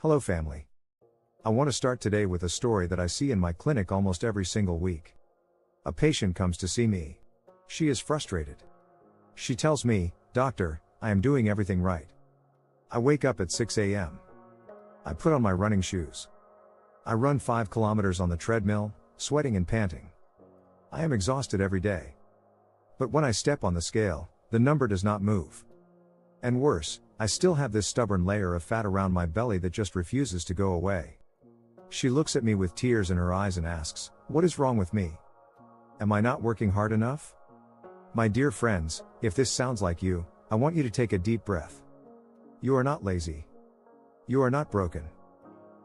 Hello family. I want to start today with a story that I see in my clinic almost every single week. A patient comes to see me. She is frustrated. She tells me, "Doctor, I am doing everything right. I wake up at 6 a.m. I put on my running shoes. I run 5 kilometers on the treadmill, sweating and panting. I am exhausted every day. But when I step on the scale, the number does not move. And worse, I still have this stubborn layer of fat around my belly that just refuses to go away." She looks at me with tears in her eyes and asks, "What is wrong with me? Am I not working hard enough?" My dear friends, if this sounds like you, I want you to take a deep breath. You are not lazy. You are not broken.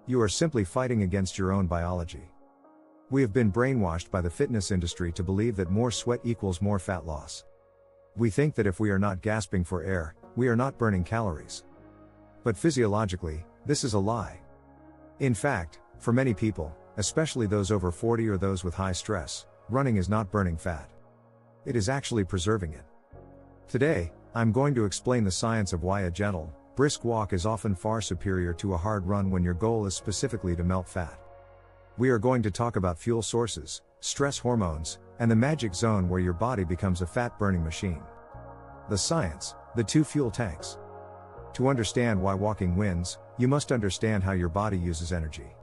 You are simply fighting against your own biology. We have been brainwashed by the fitness industry to believe that more sweat equals more fat loss. We think that if we are not gasping for air, we are not burning calories. But physiologically, this is a lie. In fact, for many people, especially those over 40 or those with high stress, running is not burning fat. It is actually preserving it. Today, I'm going to explain the science of why a gentle, brisk walk is often far superior to a hard run when your goal is specifically to melt fat. We are going to talk about fuel sources, stress hormones, and the magic zone where your body becomes a fat-burning machine. The science, the 2 fuel tanks. To understand why walking wins, you must understand how your body uses energy.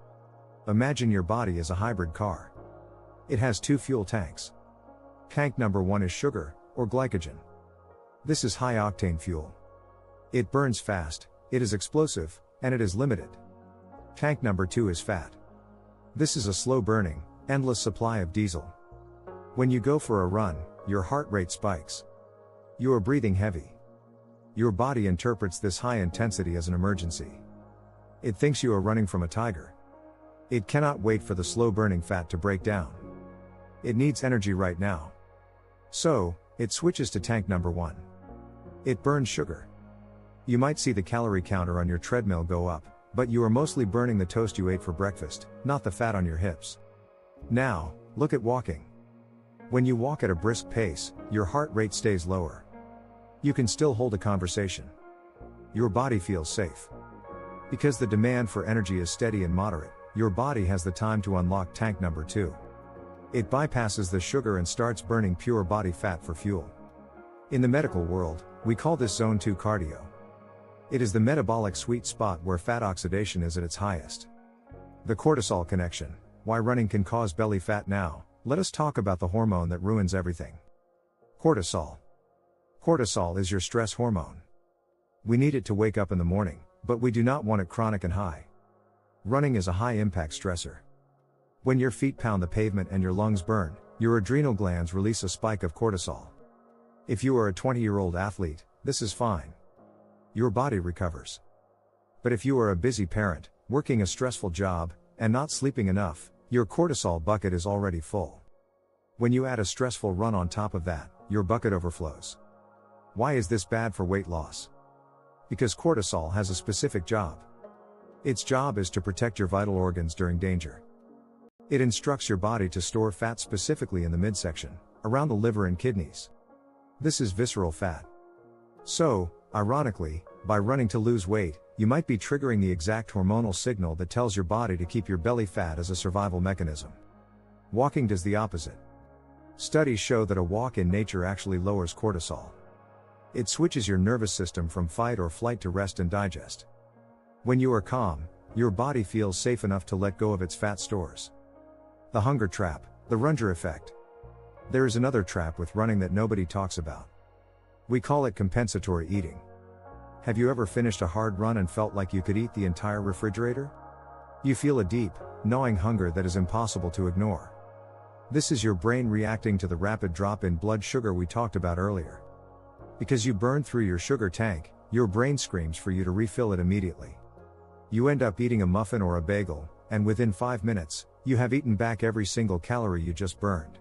Imagine your body as a hybrid car. It has 2 fuel tanks. Tank number 1 is sugar, or glycogen. This is high-octane fuel. It burns fast, it is explosive, and it is limited. Tank number 2 is fat. This is a slow-burning, endless supply of diesel. When you go for a run, your heart rate spikes. You are breathing heavy. Your body interprets this high intensity as an emergency. It thinks you are running from a tiger. It cannot wait for the slow-burning fat to break down. It needs energy right now. So, it switches to tank number 1. It burns sugar. You might see the calorie counter on your treadmill go up, but you are mostly burning the toast you ate for breakfast, not the fat on your hips. Now, look at walking. When you walk at a brisk pace, your heart rate stays lower. You can still hold a conversation. Your body feels safe. Because the demand for energy is steady and moderate, your body has the time to unlock tank number 2. It bypasses the sugar and starts burning pure body fat for fuel. In the medical world, we call this zone 2 cardio. It is the metabolic sweet spot where fat oxidation is at its highest. The cortisol connection, why running can cause belly fat. Now, let us talk about the hormone that ruins everything. Cortisol. Cortisol is your stress hormone. We need it to wake up in the morning, but we do not want it chronic and high. Running is a high-impact stressor. When your feet pound the pavement and your lungs burn, your adrenal glands release a spike of cortisol. If you are a 20-year-old athlete, this is fine. Your body recovers. But if you are a busy parent, working a stressful job, and not sleeping enough, your cortisol bucket is already full. When you add a stressful run on top of that, your bucket overflows. Why is this bad for weight loss? Because cortisol has a specific job. Its job is to protect your vital organs during danger. It instructs your body to store fat specifically in the midsection, around the liver and kidneys. This is visceral fat. So, ironically, by running to lose weight, you might be triggering the exact hormonal signal that tells your body to keep your belly fat as a survival mechanism. Walking does the opposite. Studies show that a walk in nature actually lowers cortisol. It switches your nervous system from fight or flight to rest and digest. When you are calm, your body feels safe enough to let go of its fat stores. The hunger trap, the Runger effect. There is another trap with running that nobody talks about. We call it compensatory eating. Have you ever finished a hard run and felt like you could eat the entire refrigerator? You feel a deep, gnawing hunger that is impossible to ignore. This is your brain reacting to the rapid drop in blood sugar we talked about earlier. Because you burned through your sugar tank, your brain screams for you to refill it immediately. You end up eating a muffin or a bagel, and within 5 minutes, you have eaten back every single calorie you just burned.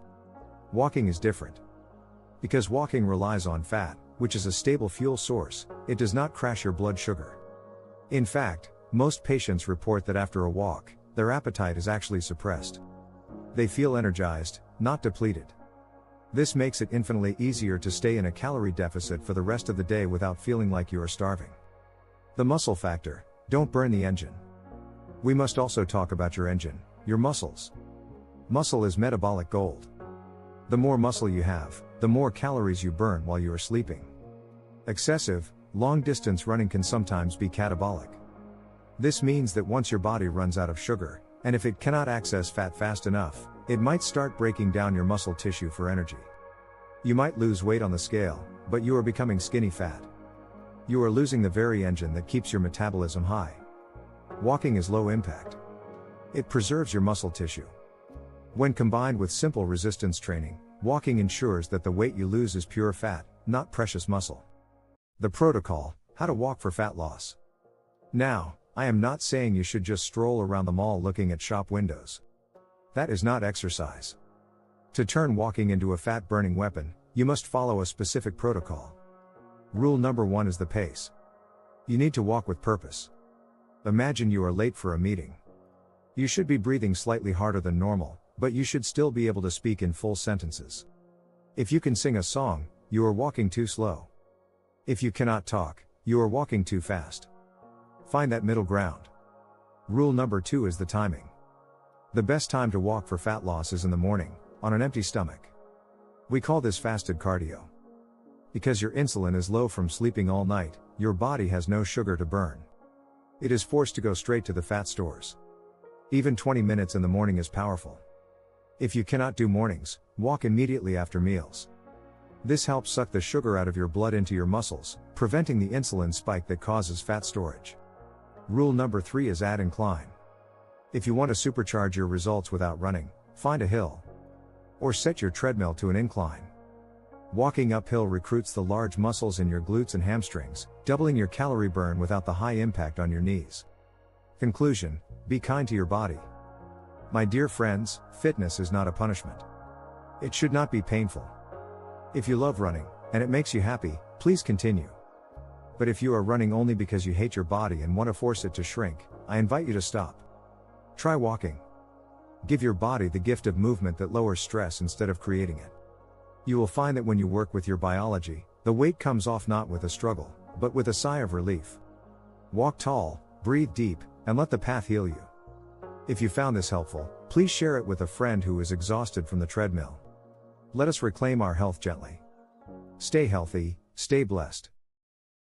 Walking is different. Because walking relies on fat, which is a stable fuel source, it does not crash your blood sugar. In fact, most patients report that after a walk, their appetite is actually suppressed. They feel energized, not depleted. This makes it infinitely easier to stay in a calorie deficit for the rest of the day without feeling like you are starving. The muscle factor, don't burn the engine. We must also talk about your engine, your muscles. Muscle is metabolic gold. The more muscle you have, the more calories you burn while you are sleeping. Excessive, long-distance running can sometimes be catabolic. This means that once your body runs out of sugar, and if it cannot access fat fast enough, it might start breaking down your muscle tissue for energy. You might lose weight on the scale, but you are becoming skinny fat. You are losing the very engine that keeps your metabolism high. Walking is low impact. It preserves your muscle tissue. When combined with simple resistance training, walking ensures that the weight you lose is pure fat, not precious muscle. The protocol: how to walk for fat loss. Now, I am not saying you should just stroll around the mall looking at shop windows. That is not exercise. To turn walking into a fat-burning weapon, you must follow a specific protocol. Rule number 1 is the pace. You need to walk with purpose. Imagine you are late for a meeting. You should be breathing slightly harder than normal, but you should still be able to speak in full sentences. If you can sing a song, you are walking too slow. If you cannot talk, you are walking too fast. Find that middle ground. Rule number 2 is the timing. The best time to walk for fat loss is in the morning, on an empty stomach. We call this fasted cardio. Because your insulin is low from sleeping all night, your body has no sugar to burn. It is forced to go straight to the fat stores. Even 20 minutes in the morning is powerful. If you cannot do mornings, walk immediately after meals. This helps suck the sugar out of your blood into your muscles, preventing the insulin spike that causes fat storage. Rule number 3 is add incline. If you want to supercharge your results without running, find a hill. Or set your treadmill to an incline. Walking uphill recruits the large muscles in your glutes and hamstrings, doubling your calorie burn without the high impact on your knees. Conclusion: be kind to your body. My dear friends, fitness is not a punishment. It should not be painful. If you love running, and it makes you happy, please continue. But if you are running only because you hate your body and want to force it to shrink, I invite you to stop. Try walking. Give your body the gift of movement that lowers stress instead of creating it. You will find that when you work with your biology, the weight comes off not with a struggle, but with a sigh of relief. Walk tall, breathe deep, and let the path heal you. If you found this helpful, please share it with a friend who is exhausted from the treadmill. Let us reclaim our health gently. Stay healthy, stay blessed.